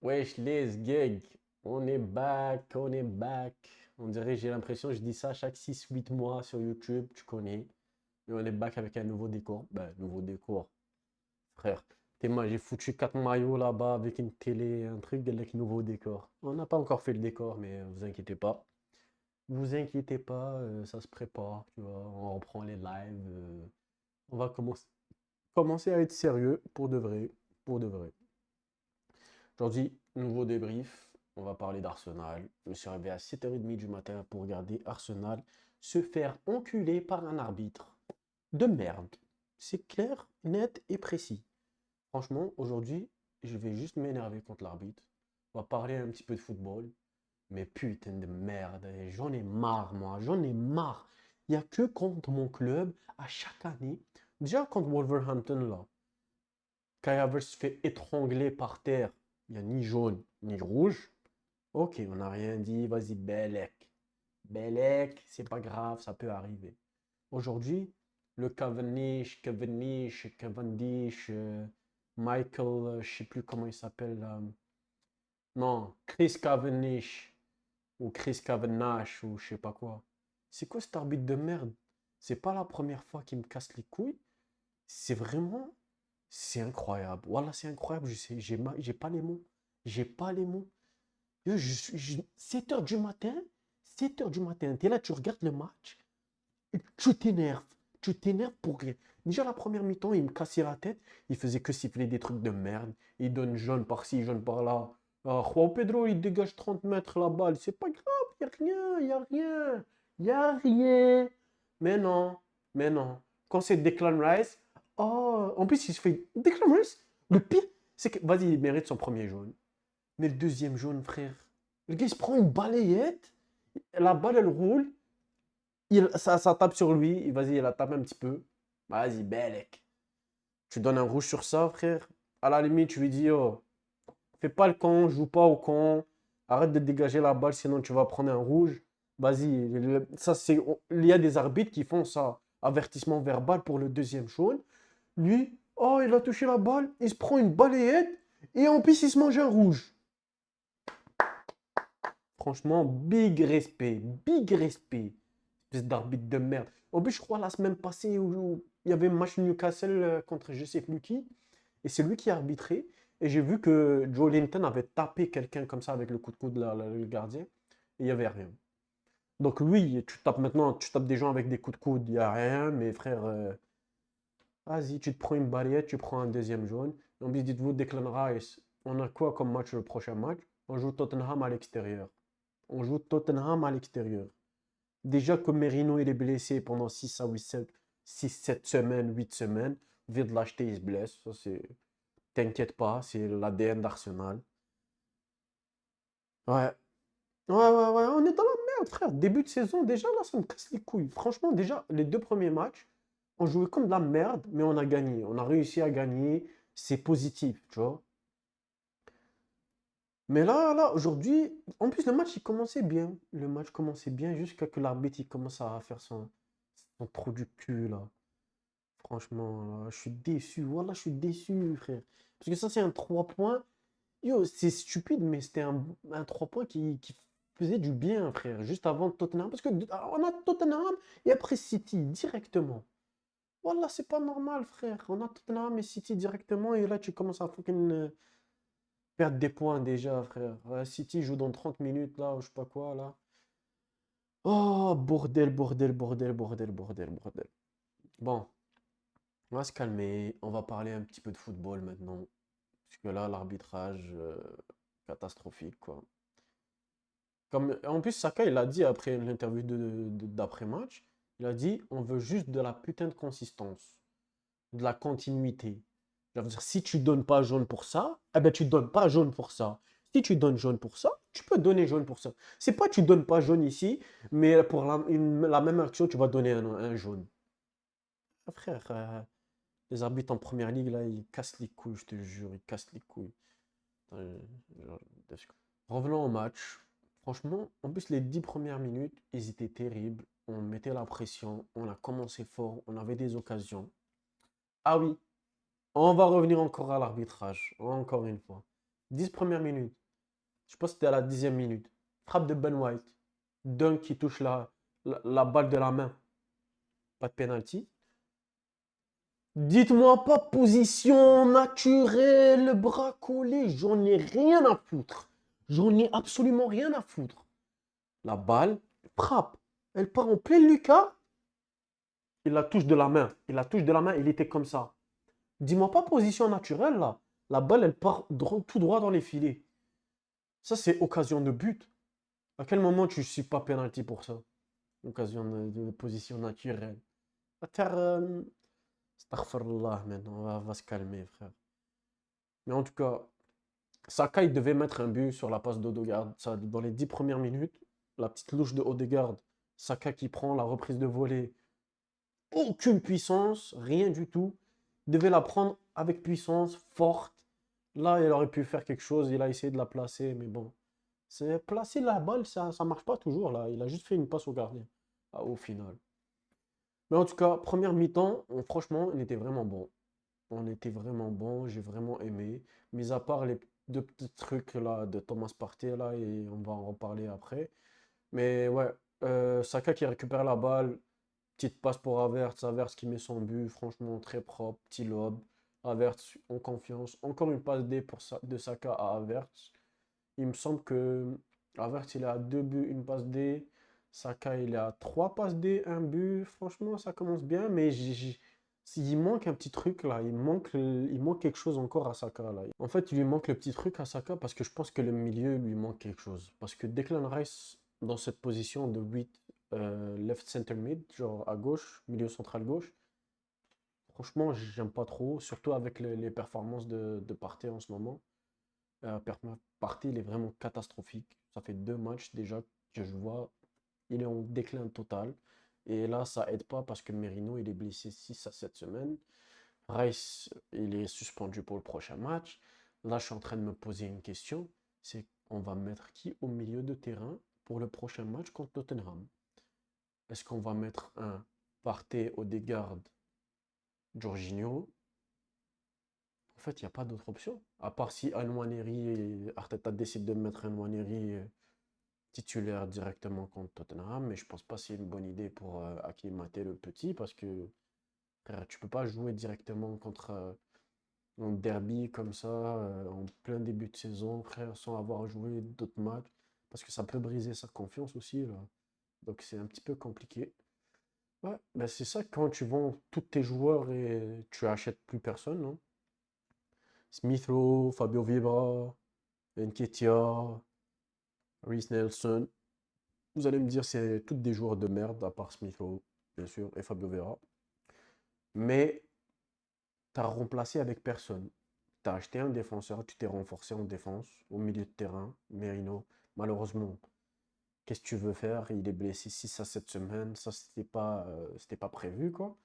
Wesh, les gigs, on est back, on est back. On dirait, j'ai l'impression, je dis ça chaque 6 8 mois sur YouTube, tu connais. Et on est back avec un nouveau décor. Ben, nouveau décor, frère. Moi, j'ai foutu 4 maillots là-bas avec une télé, un truc avec nouveau décor. On n'a pas encore fait le décor, mais vous inquiétez pas. Vous inquiétez pas, ça se prépare, tu vois. On reprend les lives. On va commencer à être sérieux pour de vrai, pour de vrai. Aujourd'hui, nouveau débrief. On va parler d'Arsenal. Je me suis réveillé à 7h30 du matin pour regarder Arsenal se faire enculer par un arbitre. De merde. C'est clair, net et précis. Franchement, aujourd'hui, je vais juste m'énerver contre l'arbitre. On va parler un petit peu de football. Mais putain de merde. J'en ai marre, moi. J'en ai marre. Il n'y a que contre mon club, à chaque année. Déjà contre Wolverhampton, là. Kai Havertz se fait étrangler par terre. Il n'y a ni jaune ni rouge. Ok, on n'a rien dit. Vas-y, Belek. Belek, c'est pas grave, ça peut arriver. Aujourd'hui, le Cavendish, Michael, je sais plus comment il s'appelle. Non, Chris Cavendish ou Chris Cavendish ou je sais pas quoi. C'est quoi cet arbitre de merde? C'est pas la première fois qu'il me casse les couilles. C'est vraiment, c'est incroyable. Voilà, c'est incroyable. Je sais, j'ai pas les mots. J'ai pas les mots. 7 heures du matin, 7 heures du matin, tu es là, tu regardes le match, et tu t'énerves. Tu t'énerves pour rien. Déjà, la première mi-temps, il me cassait la tête. Il faisait que siffler des trucs de merde. Il donne jaune par-ci, jaune par-là. Ah, Juan Pedro, il dégage 30 mètres la balle. C'est pas grave, il n'y a rien, il n'y a rien. Il n'y a rien. Mais non, mais non. Quand c'est Declan Rice, oh, en plus, il se fait. Declan Rice, le pire, c'est que, vas-y, il mérite son premier jaune. Mais le deuxième jaune, frère, le gars, il se prend une balayette, la balle, elle roule, ça tape sur lui, vas-y, il la tape un petit peu. Vas-y, Belek. Tu donnes un rouge sur ça, frère. À la limite, tu lui dis, oh, fais pas le con, joue pas au con, arrête de dégager la balle, sinon tu vas prendre un rouge. Vas-y, ça c'est, il y a des arbitres qui font ça. Avertissement verbal pour le deuxième jaune. Lui, oh, il a touché la balle, il se prend une balayette et en plus il se mange un rouge. Franchement, big respect, big respect. Espèce d'arbitre de merde. En plus, je crois la semaine passée où il y avait un match Newcastle contre je sais plus qui, et c'est lui qui a arbitré. Et j'ai vu que Joe Linton avait tapé quelqu'un comme ça avec le coup de coude, le gardien, et il n'y avait rien. Donc oui, tu tapes maintenant, tu tapes des gens avec des coups de coude, il n'y a rien, mais frère, vas-y, tu te prends une balayette, tu prends un deuxième jaune. En plus, dites-vous, Declan Rice, on a quoi comme match le prochain match? On joue Tottenham à l'extérieur. On joue Tottenham à l'extérieur. Déjà que Merino il est blessé pendant 6 à 8, 6, 7 semaines, 8 semaines, on vient de l'acheter, il se blesse. Ça, c'est... T'inquiète pas, c'est l'ADN d'Arsenal. Ouais. Ouais, on est dans la merde, frère. Début de saison, déjà, là, ça me casse les couilles. Franchement, déjà, les deux premiers matchs, on jouait comme de la merde, mais on a gagné. On a réussi à gagner. C'est positif, tu vois. Mais là, aujourd'hui, en plus, le match, il commençait bien. Le match commençait bien jusqu'à que l'arbitre, il commence à faire son trou du cul, là. Franchement, là, je suis déçu. Voilà, je suis déçu, frère. Parce que ça, c'est un 3 points. Yo, c'est stupide, mais c'était un 3 points qui faisait du bien, frère. Juste avant Tottenham. Parce que on a Tottenham et après City directement. Voilà, c'est pas normal, frère. On a Tottenham et City directement. Et là, tu commences à fucking perdre des points déjà, frère. City joue dans 30 minutes, là, ou je sais pas quoi, là. Oh, bordel, bordel, bordel, bordel, bordel, bordel. Bon, on va se calmer. On va parler un petit peu de football maintenant. Parce que là, l'arbitrage, catastrophique, quoi. Comme, en plus, Saka, il a dit après l'interview d'après-match, il a dit, on veut juste de la putain de consistance, de la continuité. Ça veut dire, si tu donnes pas jaune pour ça, eh ben tu donnes pas jaune pour ça. Si tu donnes jaune pour ça, tu peux donner jaune pour ça. C'est pas tu donnes pas jaune ici, mais pour la même action, tu vas donner un jaune. Ah, frère, les arbitres en première ligue, là, ils cassent les couilles, je te jure, ils cassent les couilles. Euh, genre, Revenons au match. Franchement, en plus, les 10 premières minutes, ils étaient terribles. On mettait la pression, on a commencé fort, on avait des occasions. Ah oui, on va revenir encore à l'arbitrage, encore une fois. 10 premières minutes. Je pense que c'était à la 10e minute. Frappe de Ben White. Dunk qui touche la balle de la main. Pas de penalty. Dites-moi pas position naturelle, bras collés. J'en ai rien à foutre. J'en ai absolument rien à foutre. La balle frappe. Elle part en plein Lucas. Il la touche de la main. Il la touche de la main. Il était comme ça. Dis-moi pas position naturelle là. La balle, elle part tout droit dans les filets. Ça, c'est occasion de but. À quel moment tu ne suis pas penalty pour ça? Occasion de position naturelle. Astaghfirullah, maintenant, on va se calmer, frère. Mais en tout cas, Saka, il devait mettre un but sur la passe d'Odegaard. Ça, dans les 10 premières minutes, la petite louche de Odegaard, Saka qui prend la reprise de volée. Aucune puissance, rien du tout. Il devait la prendre avec puissance, forte. Là, il aurait pu faire quelque chose. Il a essayé de la placer, mais bon. C'est placer la balle, ça ne marche pas toujours là. Il a juste fait une passe au gardien, au final. Mais en tout cas, première mi-temps, franchement, on était vraiment bon. On était vraiment bon, j'ai vraiment aimé. Mis à part les deux petits trucs là de Thomas Partey là, et on va en reparler après. Mais ouais, Saka qui récupère la balle, petite passe pour Havertz, Havertz qui met son but, franchement très propre, petit lob. Havertz en confiance. Encore une passe D de Saka à Havertz. Il me semble que Havertz il a 2 buts, une passe D. Saka il a 3 passes D, un but. Franchement, ça commence bien, mais il manque un petit truc là. Il manque quelque chose encore à Saka là. En fait, il lui manque le petit truc à Saka parce que je pense que le milieu lui manque quelque chose. Parce que Declan Rice, dans cette position de 8 left center mid, genre à gauche, milieu central gauche, franchement, j'aime pas trop, surtout avec les performances de Partey en ce moment. Partey, il est vraiment catastrophique. Ça fait 2 matchs déjà que je vois. Il est en déclin total. Et là, ça aide pas parce que Merino, il est blessé 6 à 7 semaines. Rice, il est suspendu pour le prochain match. Là, je suis en train de me poser une question. C'est on va mettre qui au milieu de terrain pour le prochain match contre Tottenham? Est-ce qu'on va mettre un Partey, Odegaard, Jorginho? En fait, il n'y a pas d'autre option. À part si Nwaneri et Arteta décident de mettre Nwaneri titulaire directement contre Tottenham, mais je pense pas que c'est une bonne idée pour acclimater le petit parce que frère, tu peux pas jouer directement contre un derby comme ça en plein début de saison, frère, sans avoir joué d'autres matchs parce que ça peut briser sa confiance aussi là. Donc c'est un petit peu compliqué. Ouais, ben c'est ça quand tu vends tous tes joueurs et tu achètes plus personne, non? Smith Rowe, Fabio Vieira, Nketiah, Reece Nelson. Vous allez me dire, c'est toutes des joueurs de merde, à part Smith Rowe, bien sûr, et Fabio Vera. Mais tu as remplacé avec personne. Tu as acheté un défenseur, tu t'es renforcé en défense, au milieu de terrain. Merino, malheureusement, qu'est-ce que tu veux faire? Il est blessé 6 à 7 semaines. Ça, c'était pas prévu, quoi.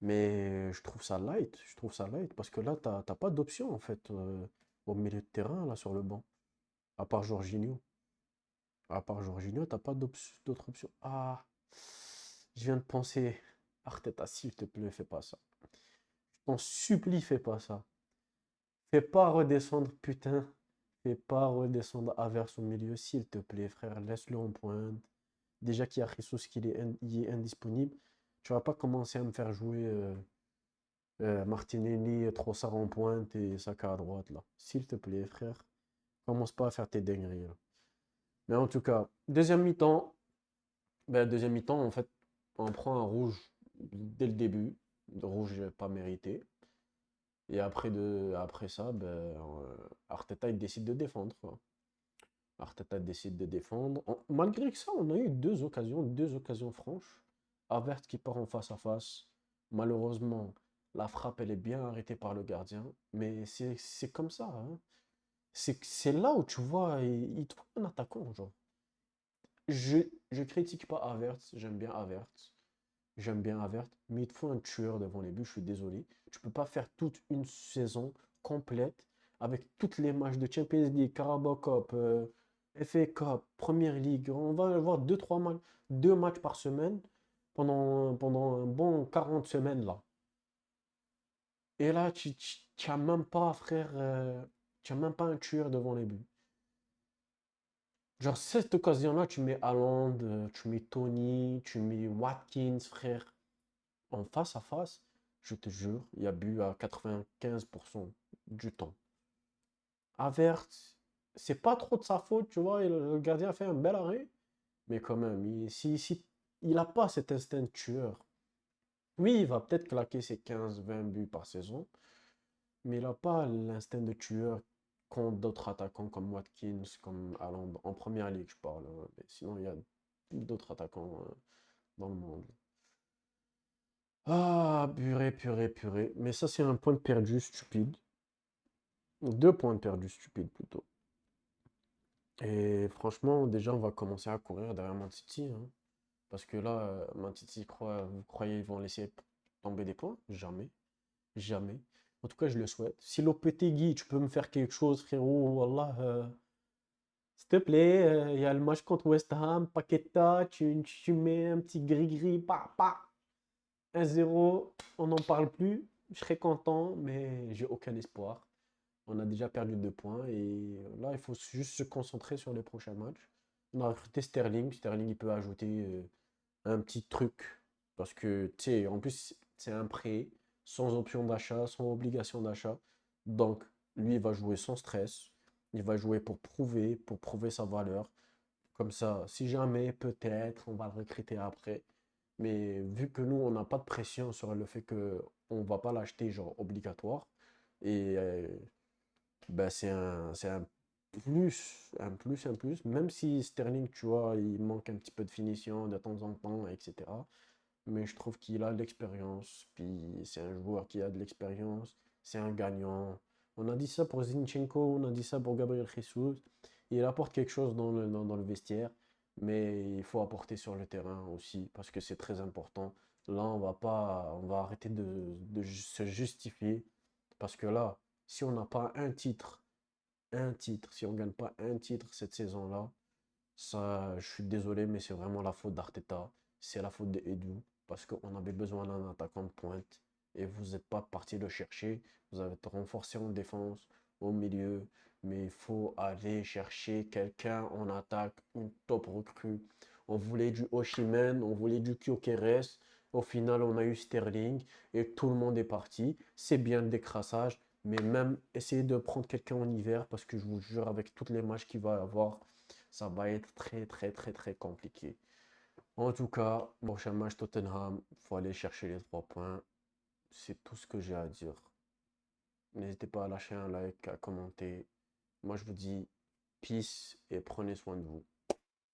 Mais je trouve ça light. Je trouve ça light parce que là, t'as pas d'option, en fait, au milieu de terrain, là, sur le banc. À part Jorginho. À part Jorginho, t'as pas d'autre option. Ah, je viens de penser. Arteta, s'il te plaît, fais pas ça. Je t'en supplie, fais pas ça. Fais pas redescendre, putain. Fais pas redescendre Havertz au milieu, s'il te plaît, frère. Laisse-le en pointe. Déjà qu'il y a Jesus il est indisponible. Tu vas pas commencer à me faire jouer Martinelli, Trossard en pointe et Saka à droite, là. S'il te plaît, frère. Commence pas à faire tes dingueries, là. Mais en tout cas, deuxième mi-temps. Ben, deuxième mi-temps, en fait, on prend un rouge dès le début. Rouge pas mérité. Et après ça, ben, Arteta il décide de défendre, quoi. Arteta décide de défendre. Malgré que ça, on a eu deux occasions franches. Havertz qui part en face à face. Malheureusement, la frappe, elle est bien arrêtée par le gardien. Mais c'est comme ça, hein. C'est là où tu vois, il te faut un attaquant, genre. Je critique pas Havertz, j'aime bien Havertz. J'aime bien Havertz, mais il te faut un tueur devant les buts, je suis désolé. Tu peux pas faire toute une saison complète avec toutes les matchs de Champions League, Carabao Cup, FA Cup, Premier League. On va avoir 2 matchs par semaine pendant un bon 40 semaines là. Et là, tu n'as même pas, frère. Tu n'as même pas un tueur devant les buts. Genre, cette occasion-là, tu mets Haaland, tu mets Tony, tu mets Watkins, frère, en face à face, je te jure, il y a but à 95% du temps. Havertz, c'est pas trop de sa faute, tu vois, le gardien a fait un bel arrêt, mais quand même, si il n'a pas cet instinct de tueur. Oui, il va peut-être claquer ses 15-20 buts par saison, mais il n'a pas l'instinct de tueur contre d'autres attaquants comme Watkins, comme Haaland, en première ligue, je parle, hein. Mais sinon, il y a d'autres attaquants dans le monde. Ah, purée, purée, purée. Mais ça, c'est un point de perdu stupide. Deux points de perdu stupides plutôt. Et franchement, déjà, on va commencer à courir derrière Man City, hein. Parce que là, Man City, vous croyez qu'ils vont laisser tomber des points? Jamais. Jamais. En tout cas, je le souhaite. Si Lopetegui, tu peux me faire quelque chose, frérot, Wallah, s'il te plaît, il y a le match contre West Ham, Paqueta, tu mets un petit gris-gris, 1-0, on n'en parle plus. Je serais content, mais j'ai aucun espoir. On a déjà perdu 2 points et là, il faut juste se concentrer sur les prochains matchs. On a recruté Sterling. Sterling, il peut ajouter un petit truc parce que, tu sais, en plus, c'est un prêt sans option d'achat, sans obligation d'achat. Donc, lui, il va jouer sans stress. Il va jouer pour prouver sa valeur. Comme ça, si jamais, peut-être, on va le recruter après. Mais vu que nous, on n'a pas de pression sur le fait que on va pas l'acheter, genre, obligatoire. Et ben, c'est un plus, un plus, un plus. Même si Sterling, tu vois, il manque un petit peu de finition de temps en temps, etc. Mais je trouve qu'il a de l'expérience. Puis c'est un joueur qui a de l'expérience. C'est un gagnant. On a dit ça pour Zinchenko, on a dit ça pour Gabriel Jesus. Il apporte quelque chose dans le vestiaire. Mais il faut apporter sur le terrain aussi, parce que c'est très important. Là, on va arrêter de se justifier. Parce que là, si on n'a pas un titre, si on ne gagne pas un titre cette saison-là, ça, je suis désolé, mais c'est vraiment la faute d'Arteta. C'est la faute d'Edu, parce qu'on avait besoin d'un attaquant de pointe et vous n'êtes pas parti le chercher. Vous avez renforcé en défense, au milieu, mais il faut aller chercher quelqu'un en attaque, une top recrue. On voulait du Oshimen, on voulait du Gyökeres. Au final, on a eu Sterling et tout le monde est parti. C'est bien le décrassage, mais même essayer de prendre quelqu'un en hiver, parce que je vous jure, avec toutes les matchs qu'il va y avoir, ça va être très, très, très, très compliqué. En tout cas, prochain match Tottenham, il faut aller chercher les 3 points. C'est tout ce que j'ai à dire. N'hésitez pas à lâcher un like, à commenter. Moi, je vous dis peace et prenez soin de vous.